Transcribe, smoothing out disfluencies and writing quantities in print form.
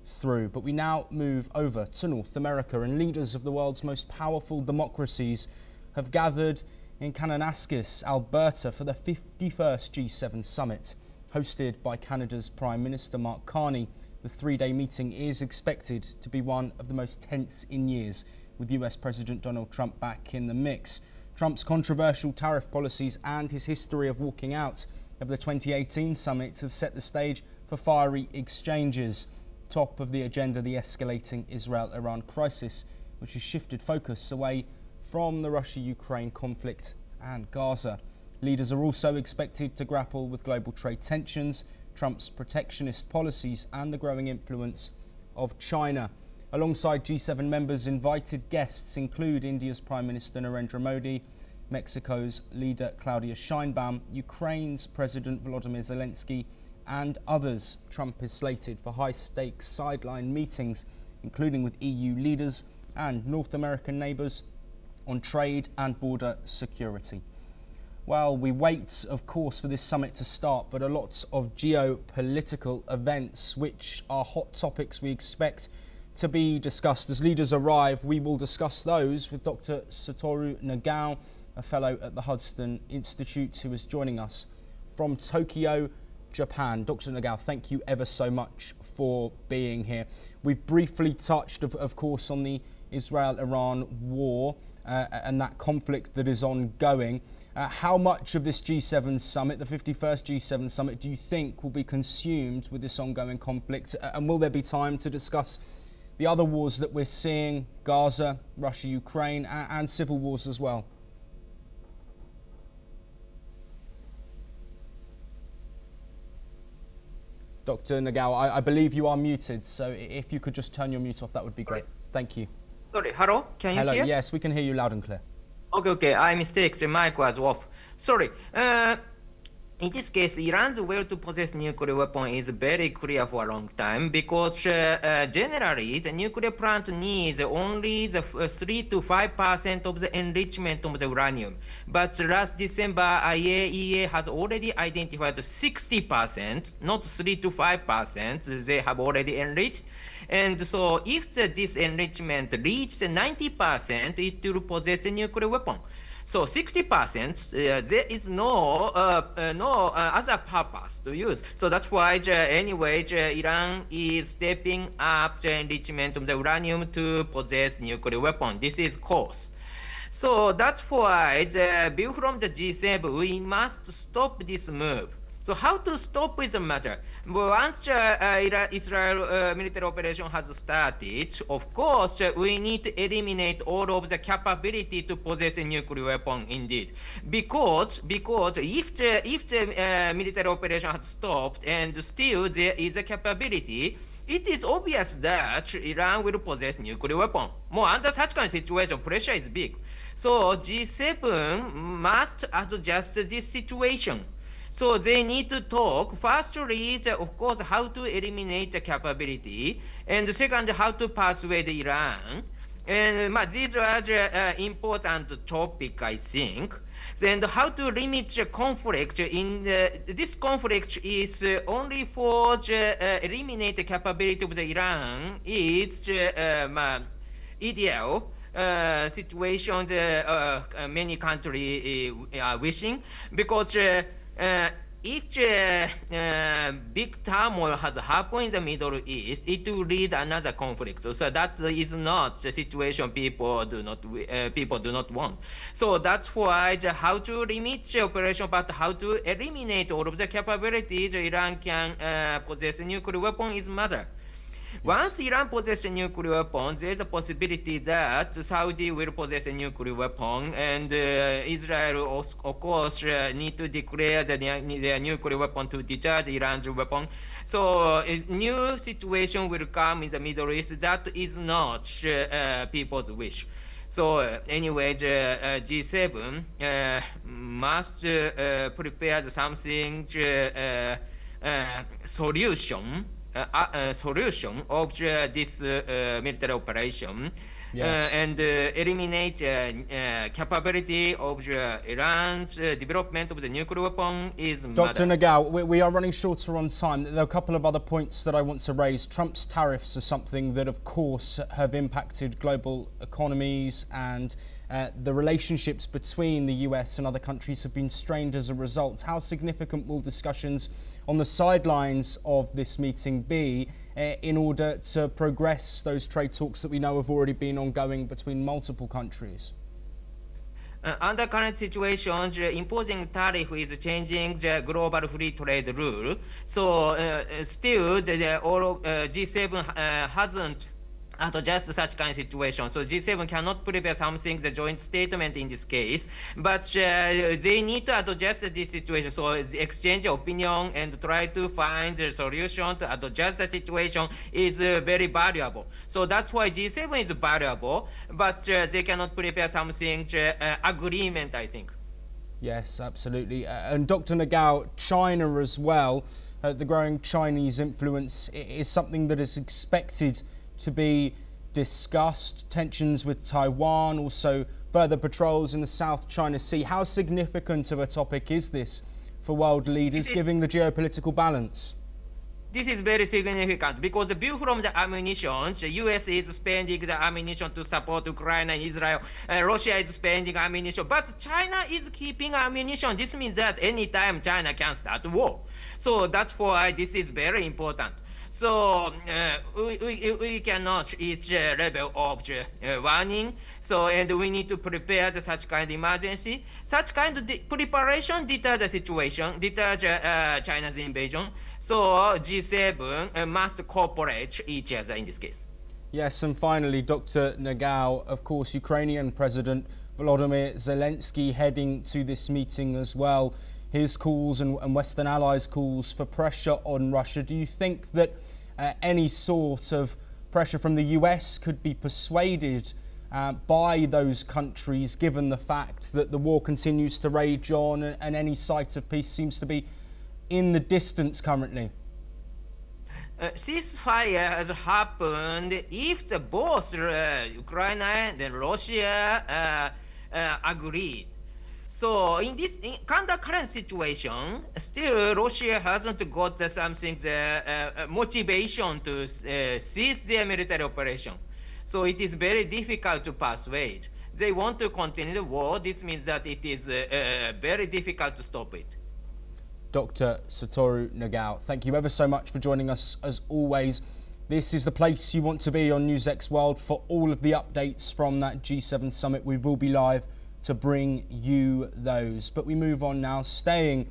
through. But we now move over to North America, and leaders of the world's most powerful democracies have gathered in Kananaskis, Alberta, for the 51st G7 summit. Hosted by Canada's Prime Minister Mark Carney, the three-day meeting is expected to be one of the most tense in years, with US President Donald Trump back in the mix. Trump's controversial tariff policies and his history of walking out of the 2018 summit have set the stage for fiery exchanges. Top of the agenda, the escalating Israel-Iran crisis, which has shifted focus away from the Russia-Ukraine conflict and Gaza. Leaders are also expected to grapple with global trade tensions, Trump's protectionist policies and the growing influence of China. Alongside G7 members, invited guests include India's Prime Minister Narendra Modi, Mexico's leader Claudia Sheinbaum, Ukraine's President Volodymyr Zelensky and others. Trump is slated for high-stakes sideline meetings, including with EU leaders and North American neighbours, on trade and border security. Well, we wait, of course, for this summit to start, but a lot of geopolitical events, which are hot topics we expect to be discussed. As leaders arrive, we will discuss those with Dr. Satoru Nagao, a fellow at the Hudson Institute, who is joining us from Tokyo, Japan. Dr. Nagao, thank you ever so much for being here. We've briefly touched, of course, on the Israel-Iran war and that conflict that is ongoing. How much of this G7 summit, the 51st G7 summit, do you think will be consumed with this ongoing conflict? And will there be time to discuss the other wars that we're seeing, Gaza, Russia, Ukraine, and civil wars as well? Dr. Nagao, I believe you are muted, so if you could just turn your mute off, that would be great. Thank you. Sorry, hello? Can you hear? Yes, we can hear you loud and clear. Okay, I mistake, the mic was off. Sorry. In this case, Iran's will to possess nuclear weapon is very clear for a long time because generally the nuclear plant needs only the 3 to 5% of the enrichment of the uranium. But last December, IAEA has already identified 60%, not 3 to 5%. They have already enriched. And so if this enrichment reaches 90%, it will possess a nuclear weapon. So 60%, there is no other purpose to use. So that's why anyway, Iran is stepping up the enrichment of the uranium to possess nuclear weapon. This is cause. So that's why the view from the G7, we must stop this move. So how to stop is a matter. Once Israel military operation has started, of course, we need to eliminate all of the capability to possess a nuclear weapon indeed. Because if the military operation has stopped and still there is a capability, it is obvious that Iran will possess nuclear weapon. More under such kind of situation, pressure is big. So G7 must adjust this situation. So they need to talk, firstly, of course, how to eliminate the capability, and second, how to persuade Iran. And these are the important topic, I think. And how to limit the conflict. This conflict is only for the eliminate the capability of the Iran. It's ideal situation many countries are wishing, because if big turmoil has happened in the Middle East, it will lead another conflict. So that is not the situation people do not want. So that's why how to limit the operation, but how to eliminate all of the capabilities Iran can possess a nuclear weapon is matter. Once Iran possesses a nuclear weapon, there is a possibility that Saudi will possess a nuclear weapon, and Israel, of course, need to declare their nuclear weapon to deter Iran's weapon. So a new situation will come in the Middle East. That is not people's wish. So anyway, the G7 must prepare something solution of this military operation. Yes. and eliminate capability of Iran's development of the nuclear weapon is Dr. matter. Nagao, we are running shorter on time. There are a couple of other points that I want to raise. Trump's tariffs are something that, of course, have impacted global economies, and the relationships between the US and other countries have been strained as a result. How significant will discussions on the sidelines of this meeting be in order to progress those trade talks that we know have already been ongoing between multiple countries? Under current situations, imposing tariff is changing the global free trade rule. So still, G7 hasn't adjusted such kind of situation. So G7 cannot prepare something, the joint statement in this case. But they need to adjust this situation. So exchange opinion and try to find the solution to adjust the situation is very valuable. So that's why G7 is valuable, but they cannot prepare something, agreement, I think. Yes, absolutely. And Dr. Nagao, China as well, the growing Chinese influence is something that is expected to be discussed. Tensions with Taiwan, also further patrols in the South China Sea. How significant of a topic is this for world leaders, given the geopolitical balance? This is very significant because the view from the ammunition, the US is spending the ammunition to support Ukraine and Israel. Russia is spending ammunition, but China is keeping ammunition. This means that anytime China can start war. So that's why this is very important. So we cannot reach the level of warning. So and we need to prepare the such kind of emergency. Such kind of preparation deters the situation, deters China's invasion. So G7 must cooperate each other in this case. Yes, and finally, Dr. Nagao, of course, Ukrainian President Volodymyr Zelensky heading to this meeting as well. His calls and Western allies' calls for pressure on Russia. Do you think that any sort of pressure from the US could be persuaded by those countries, given the fact that the war continues to rage on and any sight of peace seems to be in the distance currently? Ceasefire has happened if both Ukraine and Russia agreed. So in this under current situation, still Russia hasn't got something motivation to cease their military operation. So it is very difficult to persuade. They want to continue the war. This means that it is very difficult to stop it. Dr. Satoru Nagao, thank you ever so much for joining us as always. This is the place you want to be on NewsX World for all of the updates from that G7 summit. We will be live to bring you those. But we move on now, staying